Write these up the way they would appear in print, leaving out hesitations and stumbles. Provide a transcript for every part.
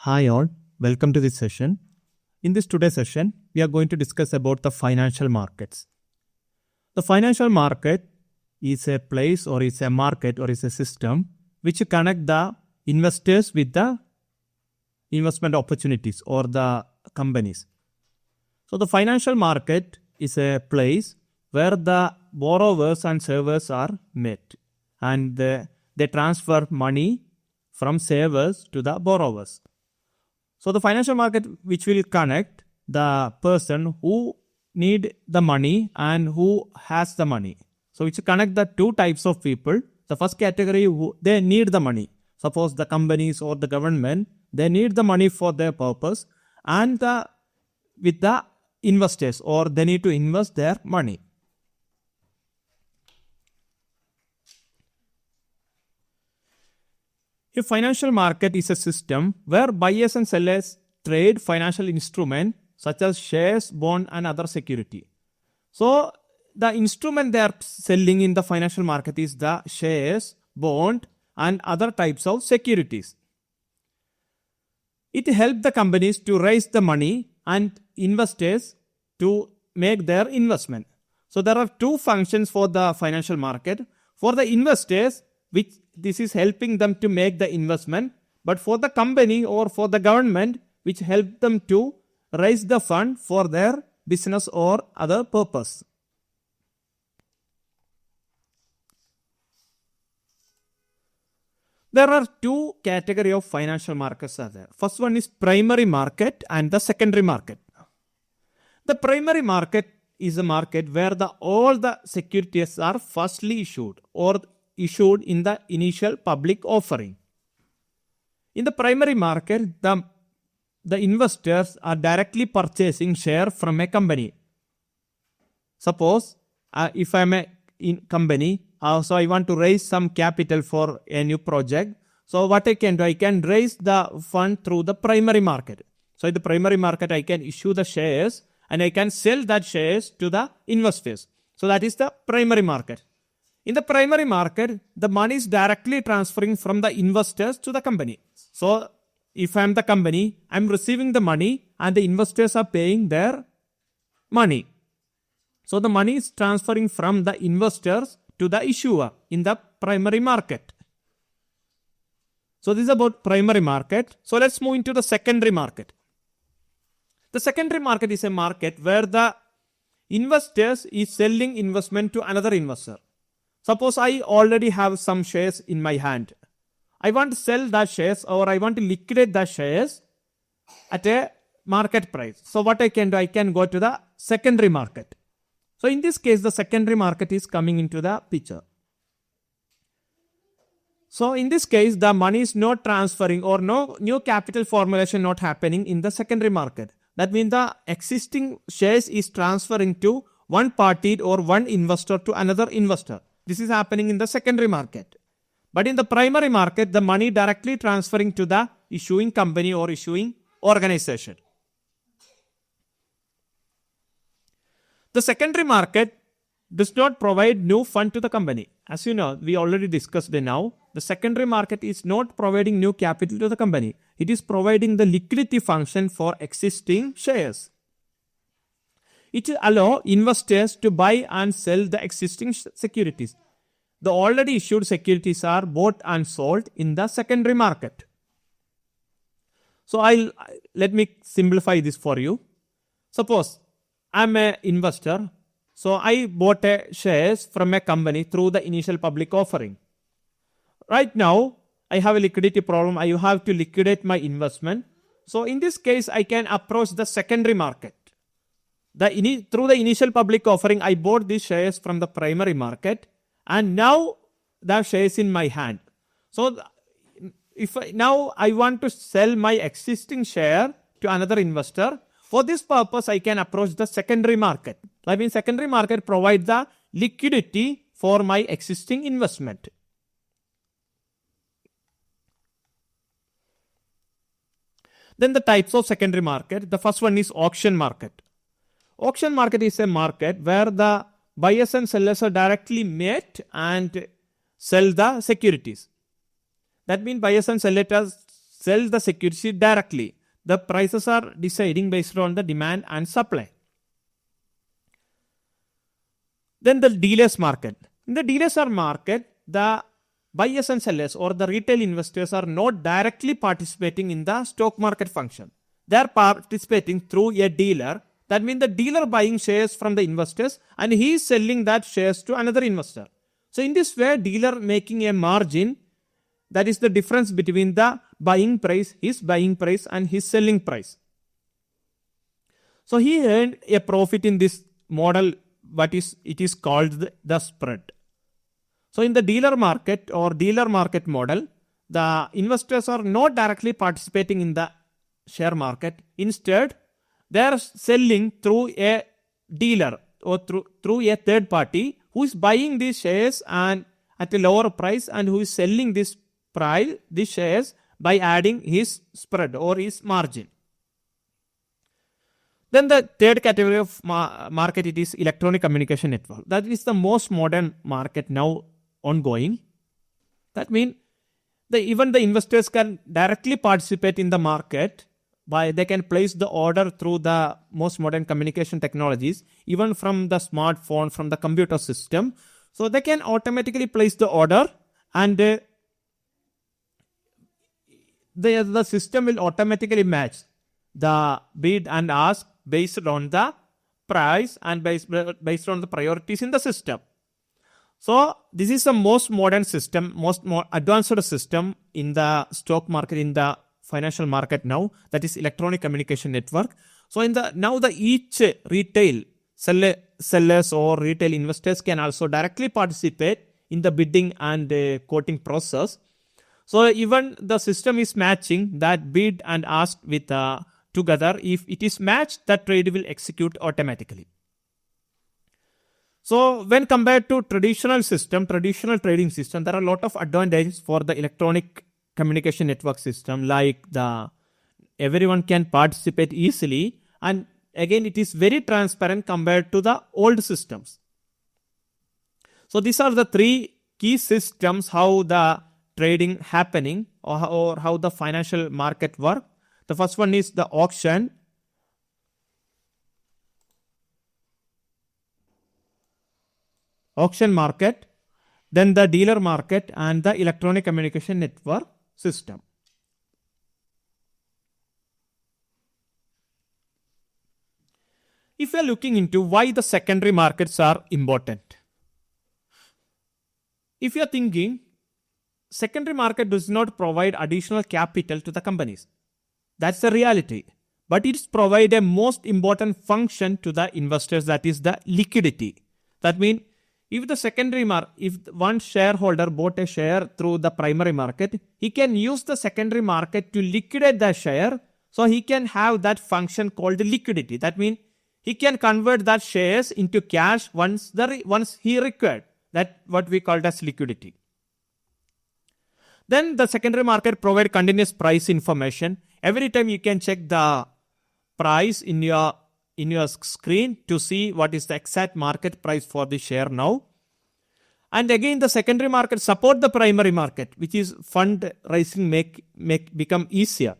Hi all, welcome to this session. In this today's session, we are going to discuss about the financial markets. The financial market is a place or is a market or is a system which connect the investors with the investment opportunities or the companies. So the financial market is a place where the borrowers and savers are met and they transfer money from savers to the borrowers. So the financial market which will connect the person who need the money and who has the money. So which connect the two types of people. The first category, they need the money. Suppose the companies or the government, they need the money for their purpose and with the investors or they need to invest their money. A financial market is a system where buyers and sellers trade financial instruments such as shares, bond and other security. So the instrument they are selling in the financial market is the shares, bond and other types of securities. It helps the companies to raise the money and investors to make their investment. So there are two functions for the financial market. For the investors, which this is helping them to make the investment, but for the company or for the government, which help them to raise the fund for their business or other purpose. There are two categories of financial markets are there. First one is primary market and the secondary market. The primary market is a market where all the securities are firstly issued or issued in the initial public offering. In the primary market, the investors are directly purchasing share from a company. Suppose if I am a company, so I want to raise some capital for a new project. So what I can do, I can raise the fund through the primary market. So in the primary market, I can issue the shares and I can sell that shares to the investors. So that is the primary market. In the primary market, the money is directly transferring from the investors to the company. So if I am the company, I am receiving the money and the investors are paying their money. So the money is transferring from the investors to the issuer in the primary market. So this is about primary market. So let's move into the secondary market. The secondary market is a market where the investors is selling investment to another investor. Suppose I already have some shares in my hand. I want to sell that shares or I want to liquidate that shares at a market price. So what I can do, I can go to the secondary market. So in this case, the secondary market is coming into the picture. So in this case, the money is not transferring or no new capital formulation not happening in the secondary market. That means the existing shares is transferring to one party or one investor to another investor. This is happening in the secondary market. But in the primary market, the money directly transferring to the issuing company or issuing organization. The secondary market does not provide new fund to the company. As you know, we already discussed it now. The secondary market is not providing new capital to the company. It is providing the liquidity function for existing shares. It allows investors to buy and sell the existing securities. The already issued securities are bought and sold in the secondary market. So let me simplify this for you. Suppose I am an investor. So I bought shares from a company through the initial public offering. Right now, I have a liquidity problem. I have to liquidate my investment. So in this case, I can approach the secondary market. Through the initial public offering, I bought these shares from the primary market and now the shares in my hand. So now I want to sell my existing share to another investor. For this purpose, I can approach the secondary market. I mean, secondary market provides the liquidity for my existing investment. Then the types of secondary market. The first one is auction market. Auction market is a market where the buyers and sellers are directly met and sell the securities. That means buyers and sell the security directly. The prices are deciding based on the demand and supply. Then the dealers market. In the dealers market, the buyers and sellers or the retail investors are not directly participating in the stock market function. They are participating through a dealer. That means the dealer buying shares from the investors and he is selling that shares to another investor. So in this way, dealer making a margin, that is the difference between the buying price, his buying price and his selling price. So he earned a profit in this model, it is called the spread. So in the dealer market or dealer market model, the investors are not directly participating in the share market. Instead, they are selling through a dealer or through a third party who is buying these shares and at a lower price and who is selling these shares by adding his spread or his margin. Then the third category of market, it is electronic communication network. That is the most modern market now ongoing. That means even the investors can directly participate in the market they can place the order through the most modern communication technologies, even from the smartphone, from the computer system. So they can automatically place the order and the system will automatically match the bid and ask based on the price and based on the priorities in the system. So this is the most modern system, more advanced system in the stock market, in the financial market now, that is electronic communication network. So each retail sellers or retail investors can also directly participate in the bidding and quoting process. So even the system is matching that bid and ask with together. If it is matched, that trade will execute automatically. So when compared to traditional trading system, there are a lot of advantages for the electronic communication network system, like everyone can participate easily, and again it is very transparent compared to the old systems. So these are the three key systems how the trading happening or how the financial market work. The first one is the auction market, then the dealer market and the electronic communication network system. If we are looking into why the secondary markets are important, if you are thinking secondary market does not provide additional capital to the companies, that's the reality, but it provides a most important function to the investors, that is the liquidity. That means if the secondary if one shareholder bought a share through the primary market, he can use the secondary market to liquidate the share. So he can have that function called liquidity. That means he can convert that shares into cash once he required. That what we call as liquidity. Then the secondary market provide continuous price information. Every time you can check the price in your screen to see what is the exact market price for the share now. And again, the secondary market support the primary market, which is fund raising make become easier.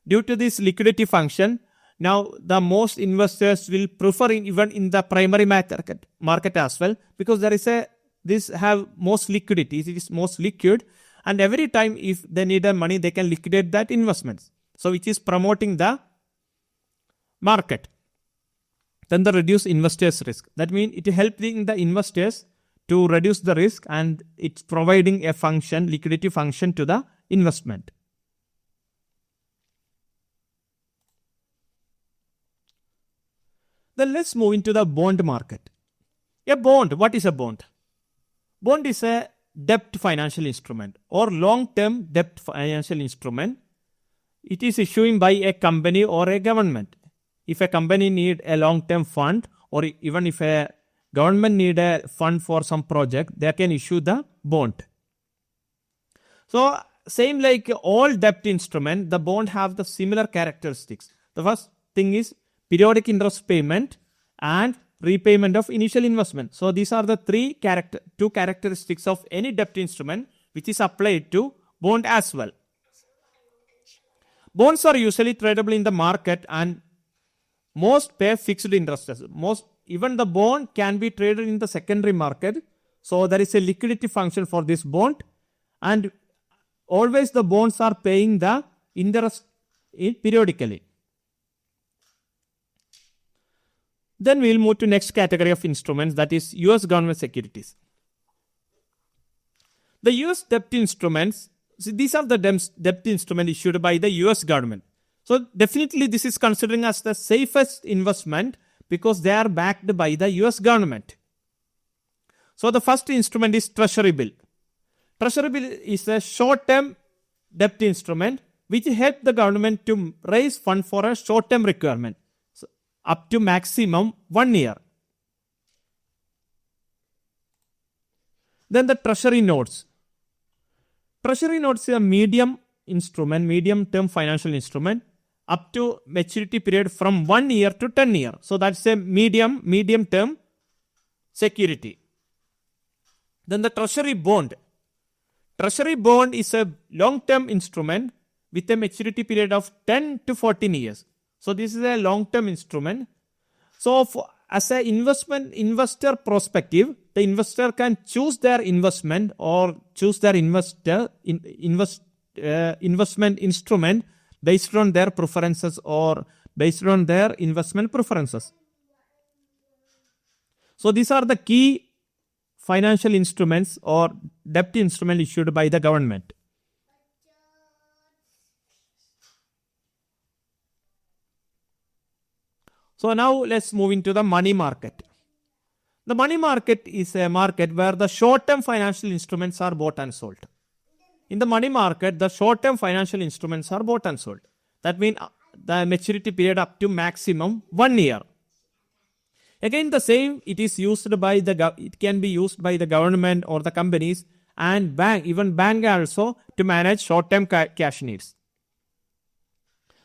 Due to this liquidity function, now the most investors will prefer even in the primary market as well, because this have most liquidity, it is most liquid, and every time if they need the money, they can liquidate that investments. So which is promoting the market. Then the reduce investors risk. That means it is helping the investors to reduce the risk, and it's providing a liquidity function to the investment. Then let's move into the bond market. A bond, what is a bond? Bond is a debt financial instrument or long-term debt financial instrument. It is issued by a company or a government. If a company need a long-term fund, or even if a government need a fund for some project, they can issue the bond. So same like all debt instrument, the bond have the similar characteristics. The first thing is periodic interest payment and repayment of initial investment. So these are the two characteristics of any debt instrument which is applied to bond as well. Bonds are usually tradable in the market and most pay fixed interest. Even the bond can be traded in the secondary market. So there is a liquidity function for this bond, and always the bonds are paying the interest periodically. Then we will move to next category of instruments, that is US government securities. The US debt instruments, these are the debt instruments issued by the US government. So definitely this is considering as the safest investment because they are backed by the US government. So the first instrument is Treasury bill. Treasury bill is a short-term debt instrument which helps the government to raise funds for a short-term requirement, so up to maximum 1 year. Then the Treasury notes. Treasury notes is a medium-term financial instrument up to maturity period from 1 year to 10 years. So that's a medium-term security. Then the Treasury bond. Treasury bond is a long-term instrument with a maturity period of 10 to 14 years. So this is a long-term instrument. So as an investor perspective, the investor can choose their investment or choose their investment instrument based on their preferences or based on their investment preferences. So these are the key financial instruments or debt instrument issued by the government. So now let's move into the money market. The money market is a market where the short-term financial instruments are bought and sold. In the money market, the short-term financial instruments are bought and sold. That means the maturity period up to maximum 1 year. Again, the same, it can be used by the government or the companies and even bank also to manage short-term cash needs.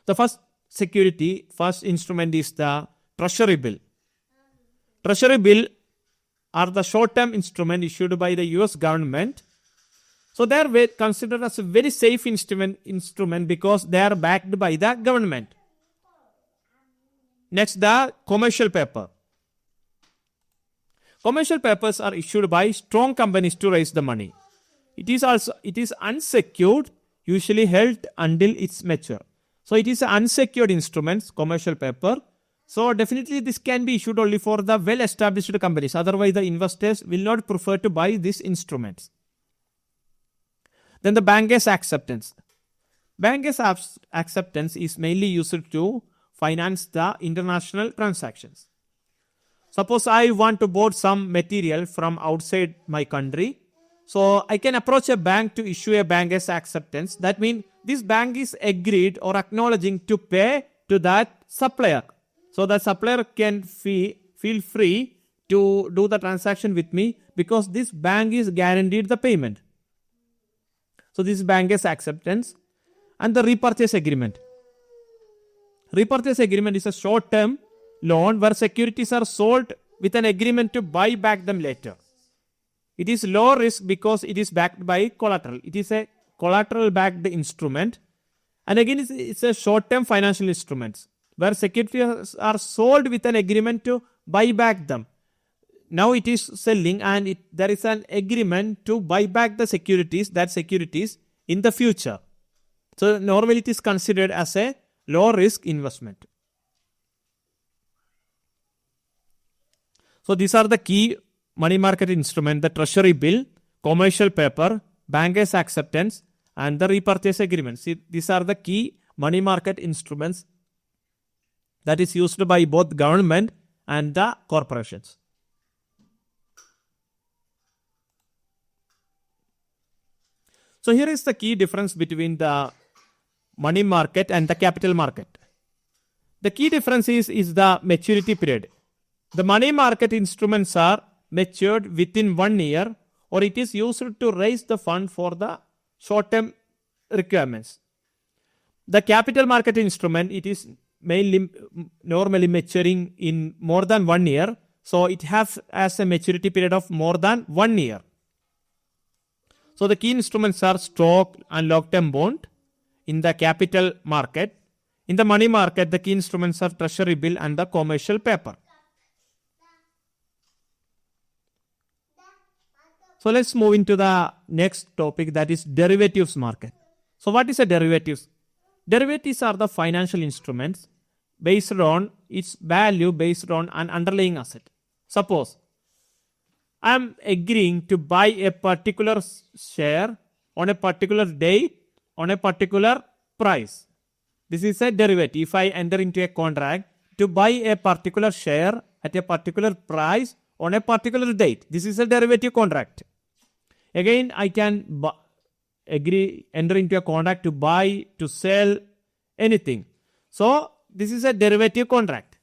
The first instrument is the Treasury bill. Treasury bill are the short-term instrument issued by the US government. So they are considered as a very safe instrument because they are backed by the government. Next, the commercial paper. Commercial papers are issued by strong companies to raise the money. It is unsecured, usually held until it's mature. So it is an unsecured instrument, commercial paper. So definitely this can be issued only for the well-established companies. Otherwise the investors will not prefer to buy these instruments. Then the bankers' acceptance. Bankers' acceptance is mainly used to finance the international transactions. Suppose I want to buy some material from outside my country. So I can approach a bank to issue a banker's acceptance. That means this bank is agreed or acknowledging to pay to that supplier. So the supplier can feel free to do the transaction with me because this bank is guaranteed the payment. So this is banker's acceptance. And the repurchase agreement. Repurchase agreement is a short-term loan where securities are sold with an agreement to buy back them later. It is low risk because it is backed by collateral. It is a collateral-backed instrument. And again, it's a short-term financial instrument where securities are sold with an agreement to buy back them. Now it is selling and there is an agreement to buy back the securities in the future. So normally it is considered as a low-risk investment. So these are the key money market instruments: the Treasury bill, commercial paper, bankers' acceptance, and the repurchase agreement. See, these are the key money market instruments that is used by both government and the corporations. So here is the key difference between the money market and the capital market. The key difference is the maturity period. The money market instruments are matured within 1 year, or it is used to raise the fund for the short-term requirements. The capital market instrument, it is normally maturing in more than 1 year, so it has a maturity period of more than 1 year. So the key instruments are stock and long-term bond. in the capital market. In the money market, the key instruments are treasury bill and the commercial paper. So let's move into the next topic, that is derivatives market. So what is a derivatives? Derivatives are the financial instruments based on its value based on an underlying asset. Suppose I am agreeing to buy a particular share on a particular date on a particular price. This is a derivative. If I enter into a contract to buy a particular share at a particular price on a particular date, this is a derivative contract. Again, I can enter into a contract to buy, to sell anything. So, this is a derivative contract.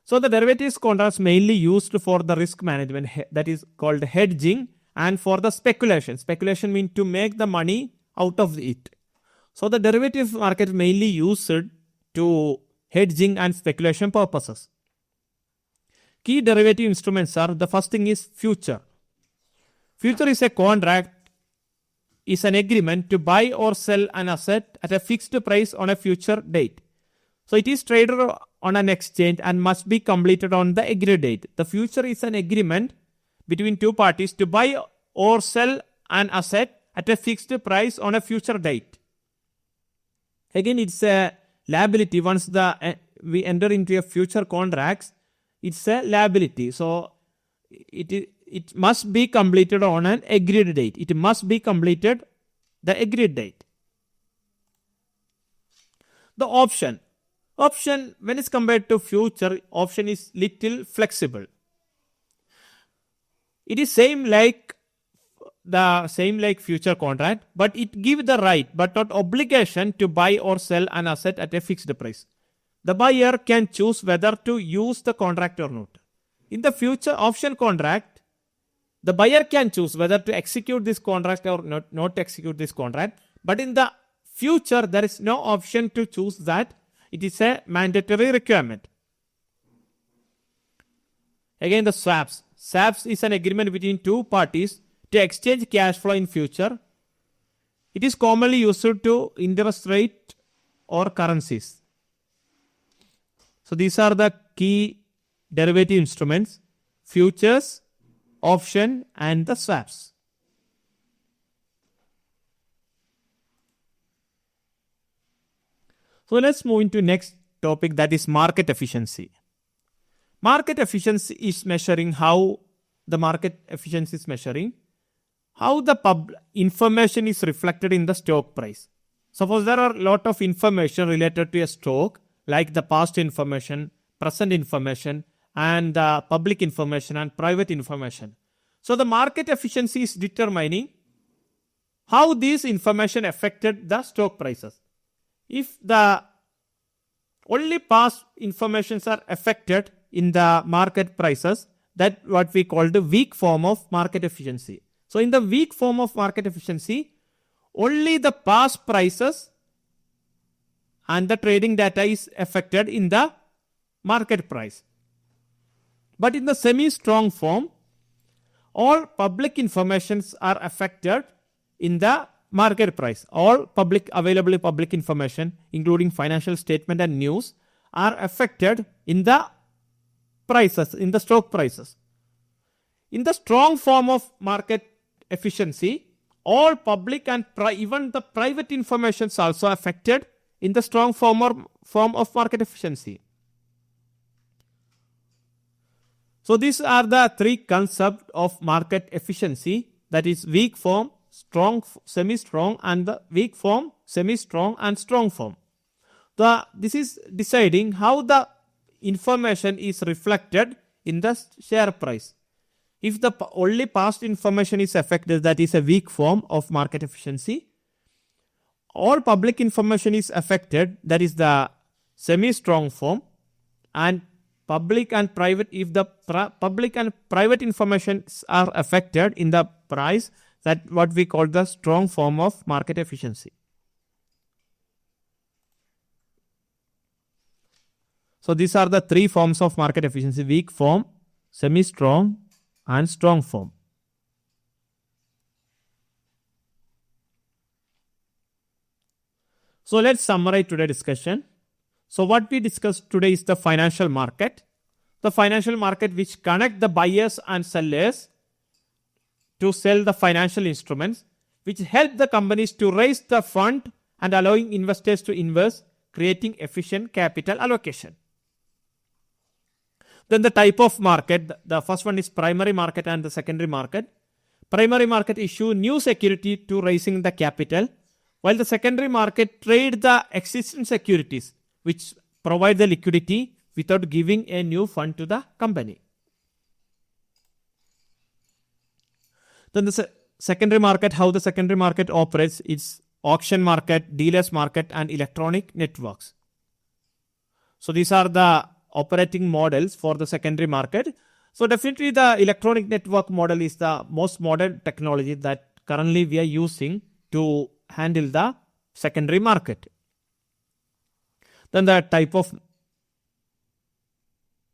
So, the derivatives contracts mainly used for the risk management, that is called hedging, and for the speculation. Speculation means to make the money out of it. So, the derivatives market mainly used to hedging and speculation purposes. Key derivative instruments are, the first thing is future. Future is a contract, is an agreement to buy or sell an asset at a fixed price on a future date. So it is traded on an exchange and must be completed on the agreed date. The future is an agreement between two parties to buy or sell an asset at a fixed price on a future date. Again, it's a liability. Once we enter into a future contracts, it's a liability. So it must be completed on an agreed date. It must be completed the agreed date. The option, when it's compared to future, option is little flexible. It is same like future contract, but it gives the right but not obligation to buy or sell an asset at a fixed price. The buyer can choose whether to use the contract or not. In the future option contract, the buyer can choose whether to execute this contract or not execute this contract. But in the future, there is no option to choose that. It is a mandatory requirement. Again, the swaps. Swaps is an agreement between two parties to exchange cash flow in future. It is commonly used to interest rate or currencies. So these are the key derivative instruments: futures, option, and the swaps. So let's move into next topic, that is market efficiency. Market efficiency is measuring how the information is reflected in the stock price. Suppose there are a lot of information related to a stock, like the past information, present information, and the public information and private information. So the market efficiency is determining how these information affected the stock prices. If the only past informations are affected in the market prices, that what we call the weak form of market efficiency. So in the weak form of market efficiency, only the past prices and the trading data is affected in the market price. But in the semi-strong form, all public informations are affected in the market price. All available public information, including financial statement and news, are affected in the prices, in the stock prices. In the strong form of market efficiency, all public and even the private information is also affected in the strong form of market efficiency. So these are the three concepts of market efficiency, that is weak form, strong, semi-strong, and the weak form, semi-strong, and strong form. This is deciding how the information is reflected in the share price. If the only past information is affected, that is a weak form of market efficiency. All public information is affected, that is the semi-strong form. And public and private, if the public and private information are affected in the price, that what we call the strong form of market efficiency. So these are the three forms of market efficiency: weak form, semi-strong, and strong form. So let's summarize today's discussion. So what we discussed today is the financial market. The financial market which connect the buyers and sellers to sell the financial instruments, which help the companies to raise the fund and allowing investors to invest, creating efficient capital allocation. Then the type of market, the first one is primary market and the secondary market. Primary market issue new security to raising the capital, while the secondary market trade the existing securities, which provide the liquidity without giving a new fund to the company. Then the secondary market, how the secondary market operates is auction market, dealers market and electronic networks. So these are the operating models for the secondary market. So definitely the electronic network model is the most modern technology that currently we are using to handle the secondary market. Then the type of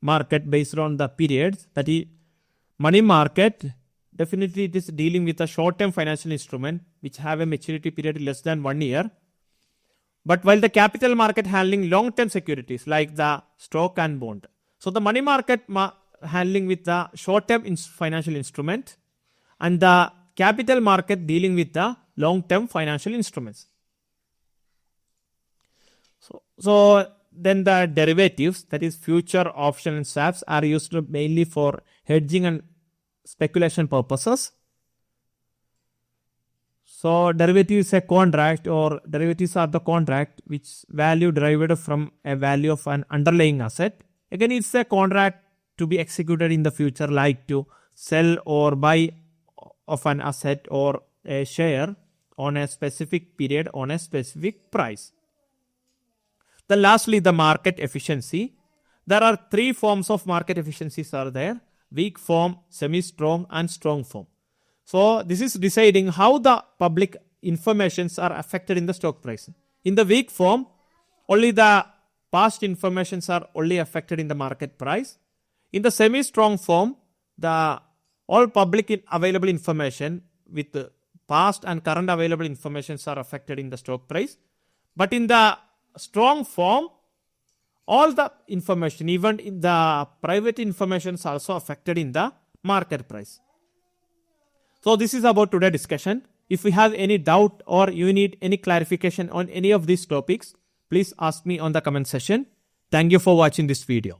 market based on the periods, that is money market, definitely it is dealing with a short-term financial instrument which have a maturity period less than 1 year. But while the capital market handling long-term securities like the stock and bond. So the money market handling with the short-term financial instrument, and the capital market dealing with the long-term financial instruments. So then the derivatives, that is future option and swaps, are used mainly for hedging and speculation purposes. So derivative is a contract, or derivatives are the contract which value derived from a value of an underlying asset. Again, it's a contract to be executed in the future, like to sell or buy of an asset or a share on a specific period on a specific price. Then lastly, the market efficiency. There are 3 forms of market efficiencies are there: weak form, semi-strong and strong form. So this is deciding how the public informations are affected in the stock price. In the weak form, only the past informations are only affected in the market price. In the semi-strong form, the all public available information with the past and current available informations are affected in the stock price. But in the strong form, all the information, even in the private information, is also affected in the market price. So this is about today's discussion. If you have any doubt or you need any clarification on any of these topics, please ask me on the comment section. Thank you for watching this video.